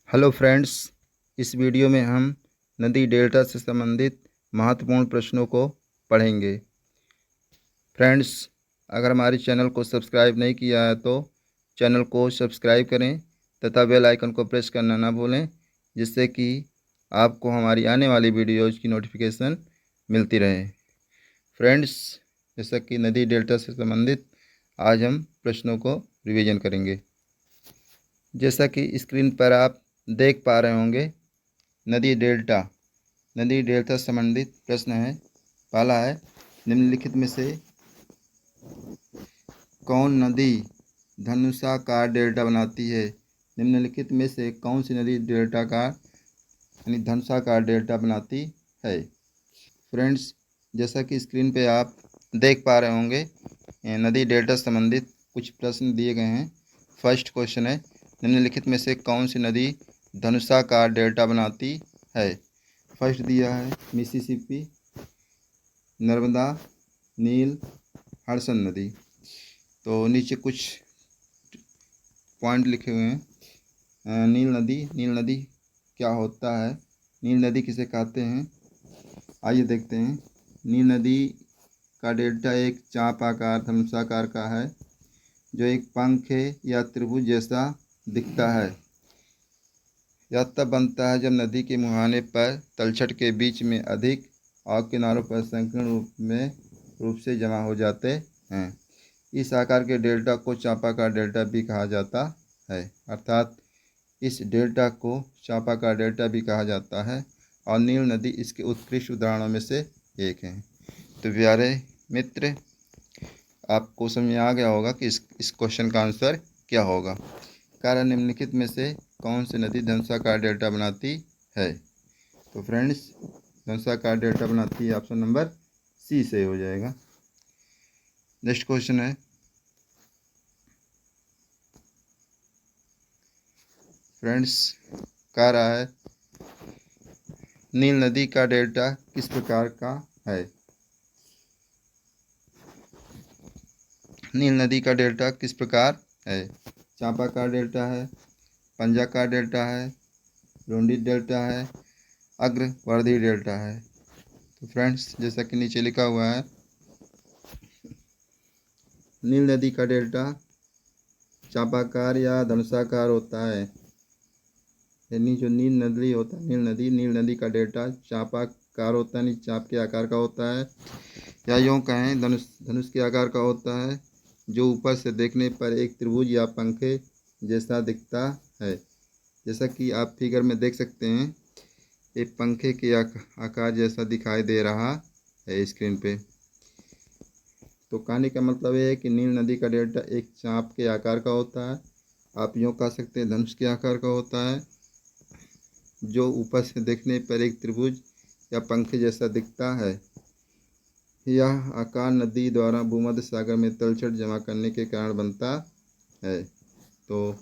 Hello friends, इस video में हम नदी डेल्टा से संबंधित महत्वपूर्ण प्रश्नों को पढ़ेंगे। फ्रेंड्स, अगर हमारे चैनल को सब्सक्राइब नहीं किया है तो चैनल को सब्सक्राइब करें तथा बेल आइकन को प्रेस करना ना भूलें, जिससे कि आपको हमारी आने वाली वीडियोज़ की नोटिफिकेशन मिलती रहे। फ्रेंड्स, जैसा कि नदी डेल्टा से संबंधित आज हम प्रश्नों को रिवीजन करेंगे। जैसा कि स्क्रीन पर आप देख पा रहे होंगे, नदी डेल्टा से संबंधित प्रश्न है। पहला है, निम्नलिखित में से कौन नदी धनुषाकार डेल्टा बनाती है? निम्नलिखित में से कौन सी नदी धनुषाकार डेल्टा बनाती है? फ्रेंड्स, जैसा कि स्क्रीन पे आप देख पा रहे होंगे, नदी डेल्टा से संबंधित कुछ प्रश्न दिए गए हैं। फर्स्ट क्वेश्चन है, निम्नलिखित में से कौन सी नदी धनुषाकार डेल्टा बनाती है? फर्स्ट दिया है मिसिसिपी, नर्मदा, नील, हडसन नदी। तो नीचे कुछ पॉइंट लिखे हुए हैं। नील नदी क्या होता है? नील नदी किसे कहते हैं? आइए देखते हैं। नील नदी का डेल्टा एक चाप आकार धनुषाकार का है, जो एक पंखे या त्रिभुज जैसा दिखता है। यह तब बनता है जब नदी के मुहाने पर तलछट के बीच में अधिक और किनारों पर संकीर्ण रूप से जमा हो जाते हैं। इस आकार के डेल्टा को चापाकार डेल्टा भी कहा जाता है, अर्थात इस डेल्टा को चापाकार डेल्टा भी कहा जाता है और नील नदी इसके उत्कृष्ट उदाहरणों में से एक है। तो प्यारे मित्र, आपको समझ में आ गया होगा कि इस क्वेश्चन का आंसर क्या होगा। कारण निम्नलिखित में से कौन सी नदी धनुषाकार डेल्टा बनाती है? तो फ्रेंड्स, धनुषाकार डेल्टा बनाती है ऑप्शन नंबर सी से हो जाएगा। नेक्स्ट क्वेश्चन है, फ्रेंड्स, कह रहा है नील नदी का डेल्टा किस प्रकार का है? नील नदी का डेल्टा किस प्रकार है? चापाकार डेल्टा है, पंजाकार डेल्टा है, रोंडी डेल्टा है, अग्रवर्धी डेल्टा है। तो फ्रेंड्स, जैसा कि नीचे लिखा हुआ है, नील नदी का डेल्टा चापाकार या धनुषाकार होता है। यानी जो नील नदी का डेल्टा चापाकार होता है, चाप के आकार का होता है, या यूँ कहें धनुष के आकार का होता है, जो ऊपर से देखने पर एक त्रिभुज या पंखे जैसा दिखता है। जैसा कि आप फिगर में देख सकते हैं, एक पंखे के आकार जैसा दिखाई दे रहा है स्क्रीन पे। तो कहने का मतलब ये है कि नील नदी का डेल्टा एक चाप के आकार का होता है, आप यूँ कह सकते हैं धनुष के आकार का होता है, जो ऊपर से देखने पर एक त्रिभुज या पंखे जैसा दिखता है। यह आकार नदी द्वारा भूमध्य सागर में तलछट जमा करने के कारण बनता है। तो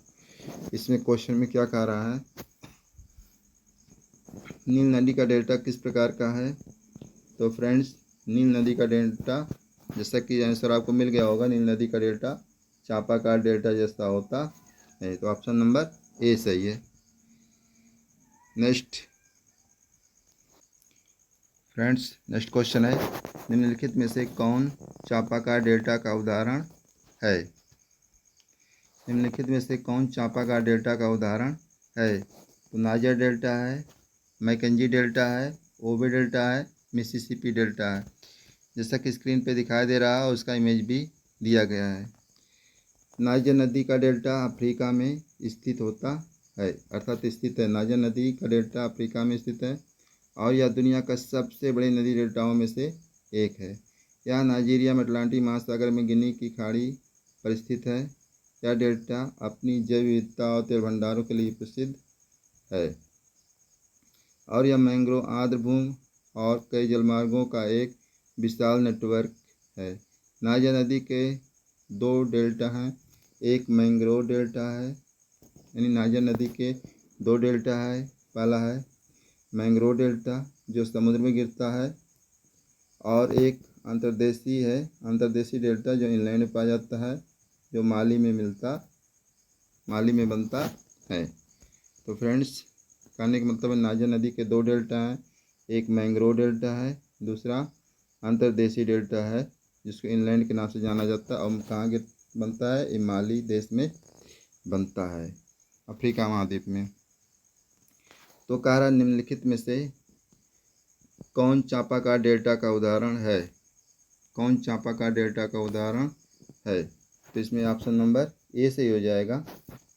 इसमें क्वेश्चन में क्या कह रहा है, नील नदी का डेल्टा किस प्रकार का है? तो फ्रेंड्स, नील नदी का डेल्टा, जैसा कि आंसर आपको मिल गया होगा, नील नदी का डेल्टा चापाकार डेल्टा जैसा होता है। तो ऑप्शन नंबर ए सही है। नेक्स्ट क्वेश्चन है, निम्नलिखित में से कौन चापाकार डेल्टा का उदाहरण है? निम्नलिखित में से कौन चापाकार डेल्टा का उदाहरण है? तो नाइजर डेल्टा है, मैकेंजी डेल्टा है, ओबे डेल्टा है, मिसिसिपी डेल्टा है। जैसा कि स्क्रीन पे दिखाई दे रहा है, उसका इमेज भी दिया गया है। नाइजर नदी का डेल्टा अफ्रीका में स्थित होता है, अर्थात स्थित है। नाइजर नदी का डेल्टा अफ्रीका में स्थित है और यह दुनिया का सबसे बड़े नदी डेल्टाओं में से एक है। यह नाइजीरिया में अटलांटिक महासागर में गिनी की खाड़ी पर स्थित है। यह डेल्टा अपनी जैव विविधता और तेल भंडारों के लिए प्रसिद्ध है और यह मैंग्रोव आर्द्रभूमि और कई जलमार्गों का एक विशाल नेटवर्क है। नाइजर नदी के दो डेल्टा हैं, एक मैंग्रोव डेल्टा है, यानी नाइजर नदी के दो डेल्टा है। पहला है मैंग्रोव डेल्टा जो समुद्र में गिरता है, और एक अंतर्देशीय डेल्टा जो इंलैंड में पाया जाता है, जो माली में बनता है। तो फ्रेंड्स कहने का मतलब है नाइजर नदी के दो डेल्टा हैं, एक मैंग्रोव डेल्टा है, दूसरा अंतर्देशीय डेल्टा है जिसको इनलैंड के नाम से जाना जाता है। और कहाँ के बनता है? ये माली देश में बनता है, अफ्रीका महाद्वीप में। तो कह रहा निम्नलिखित में से कौन चापाकार डेल्टा का उदाहरण है? कौन चापाकार डेल्टा का उदाहरण है? तो इसमें ऑप्शन नंबर ए से ही हो जाएगा,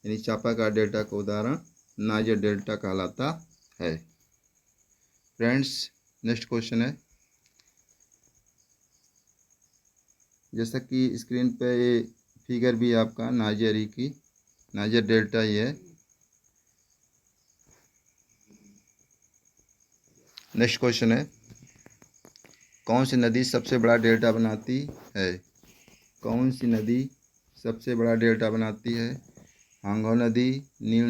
यानी चापाकार डेल्टा का उदाहरण नाइजर डेल्टा कहलाता है। फ्रेंड्स नेक्स्ट क्वेश्चन है, जैसा कि स्क्रीन पे ये फिगर भी आपका नाइजर डेल्टा ही है। नेक्स्ट क्वेश्चन है, कौन सी नदी सबसे बड़ा डेल्टा बनाती है? कौन सी नदी सबसे बड़ा डेल्टा बनाती है? हांगो नदी, नील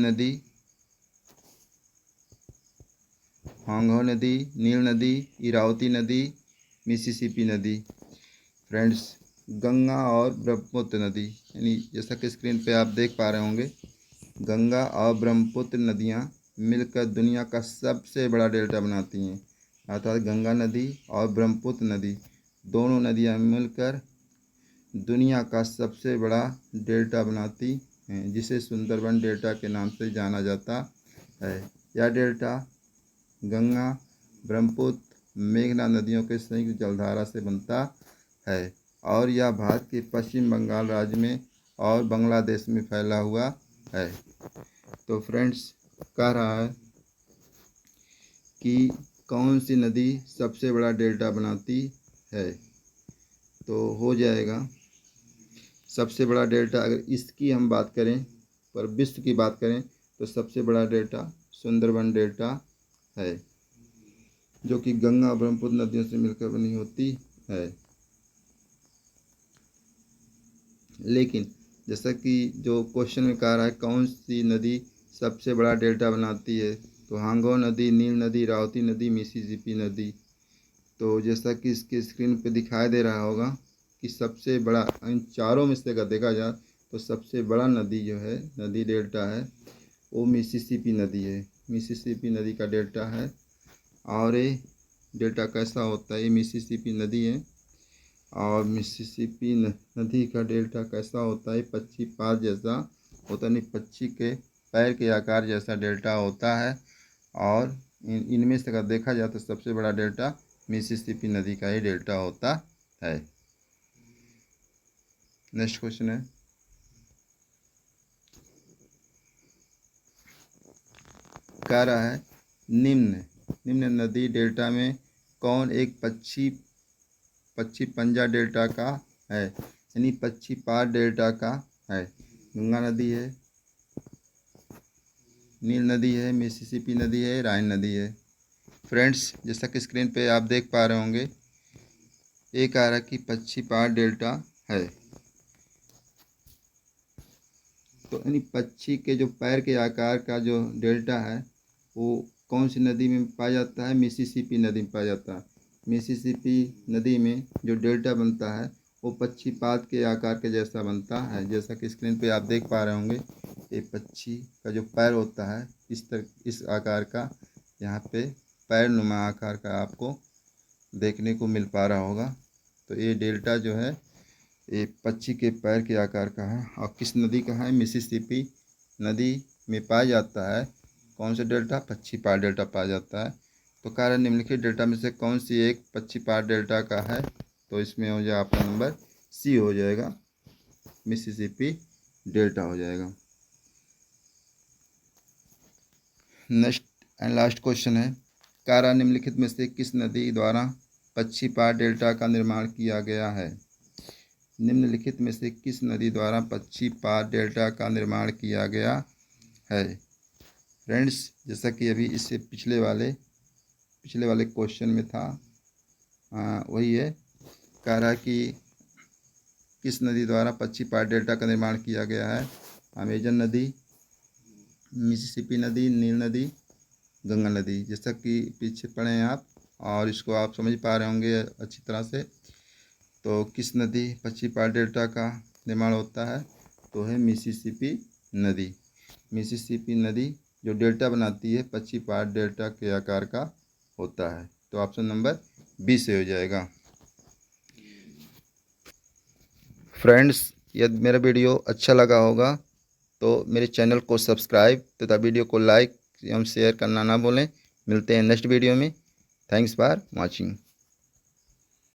नदी, इरावती नदी, मिसिसिपी नदी। फ्रेंड्स गंगा और ब्रह्मपुत्र नदी, यानी जैसा कि स्क्रीन पे आप देख पा रहे होंगे, गंगा और ब्रह्मपुत्र नदियाँ मिलकर दुनिया का सबसे बड़ा डेल्टा बनाती हैं। अर्थात गंगा नदी और ब्रह्मपुत्र नदी दोनों नदियाँ मिलकर दुनिया का सबसे बड़ा डेल्टा बनाती हैं, जिसे सुंदरबन डेल्टा के नाम से जाना जाता है। यह डेल्टा गंगा, ब्रह्मपुत्र, मेघना नदियों के संयुक्त जलधारा से बनता है और यह भारत के पश्चिम बंगाल राज्य में और बांग्लादेश में फैला हुआ है। तो फ्रेंड्स कह रहा है कि कौन सी नदी सबसे बड़ा डेल्टा बनाती है? तो हो जाएगा सबसे बड़ा डेल्टा, अगर इसकी हम बात करें पर विश्व की बात करें तो सबसे बड़ा डेल्टा सुंदरबन डेल्टा है, जो कि गंगा और ब्रह्मपुत्र नदियों से मिलकर बनी होती है। लेकिन जैसा कि जो क्वेश्चन में कह रहा है कौन सी नदी सबसे बड़ा डेल्टा बनाती है, तो हांगो नदी, नील नदी, इरावती नदी, मिसिसिपी नदी। तो जैसा कि इसके स्क्रीन पे दिखाई दे रहा होगा कि सबसे बड़ा इन चारों में से अगर देखा जाए तो सबसे बड़ा नदी जो है, नदी डेल्टा है, वो मिसिसिपी नदी है। मिसिसिपी नदी का डेल्टा है। और ये डेल्टा कैसा होता है? ये मिसिसिपी नदी है और मिसिसिपी नदी का डेल्टा कैसा होता है? पक्षीपाद जैसा होता, नहीं पक्षी के पैर के आकार जैसा डेल्टा होता है। और इनमें से अगर देखा जाए तो सबसे बड़ा डेल्टा मिसिसिपी नदी का ही डेल्टा होता है। नेक्स्ट क्वेश्चन है, कह रहा है निम्न नदी डेल्टा में कौन एक पक्षी पंजा डेल्टा का है, यानी पक्षीपाद डेल्टा का है? गंगा नदी है, नील नदी है, मिसिसिपी नदी है, राइन नदी है। फ्रेंड्स जैसा कि स्क्रीन पे आप देख पा रहे होंगे, एक आ रहा कि पक्षीपाद डेल्टा है। तो यानी पक्षी के जो पैर के आकार का जो डेल्टा है वो कौन सी नदी में पाया जाता है? मिसिसिपी नदी में पाया जाता है। मिसिसिपी नदी में जो डेल्टा बनता है वो पक्षीपाद के आकार के जैसा बनता है। जैसा कि स्क्रीन पे आप देख पा रहे होंगे, ये पक्षी का जो पैर होता है इस आकार का, यहाँ पे पैर नुमा आकार का आपको देखने को मिल पा रहा होगा। तो ये डेल्टा जो है ये पक्षी के पैर के आकार का है और किस नदी का है? मिसिसिपी नदी में पाया जाता है। कौन सा डेल्टा? पक्षीपाद डेल्टा पाया जाता है। तो कारण निम्नलिखित डेल्टा में से कौन सी एक पक्षीपाद डेल्टा का है? तो इसमें हो जाए आपका नंबर सी हो जाएगा, मिसिसिपी डेल्टा हो जाएगा। नेक्स्ट एंड लास्ट क्वेश्चन है, कारा निम्नलिखित में से किस नदी द्वारा पक्षीपाद डेल्टा का निर्माण किया गया है? निम्नलिखित में से किस नदी द्वारा पक्षीपाद डेल्टा का निर्माण किया गया है? फ्रेंड्स जैसा कि अभी इससे पिछले वाले क्वेश्चन में था, वही है, कह रहा कि किस नदी द्वारा पक्षीपाद डेल्टा का निर्माण किया गया है? अमेजन नदी, मिसिसिपी नदी, नील नदी, गंगा नदी। जैसा कि पीछे पढ़े हैं आप और इसको आप समझ पा रहे होंगे अच्छी तरह से। तो किस नदी पक्षीपाद डेल्टा का निर्माण होता है? तो है मिसिसिपी नदी। मिसिसिपी नदी जो डेल्टा बनाती है पश्चिमी पार्ट डेल्टा के आकार का होता है। तो ऑप्शन नंबर बी से हो जाएगा। फ्रेंड्स, यदि मेरा वीडियो अच्छा लगा होगा तो मेरे चैनल को सब्सक्राइब तथा वीडियो को लाइक एवं शेयर करना ना भूलें। मिलते हैं नेक्स्ट वीडियो में। Thanks for watching.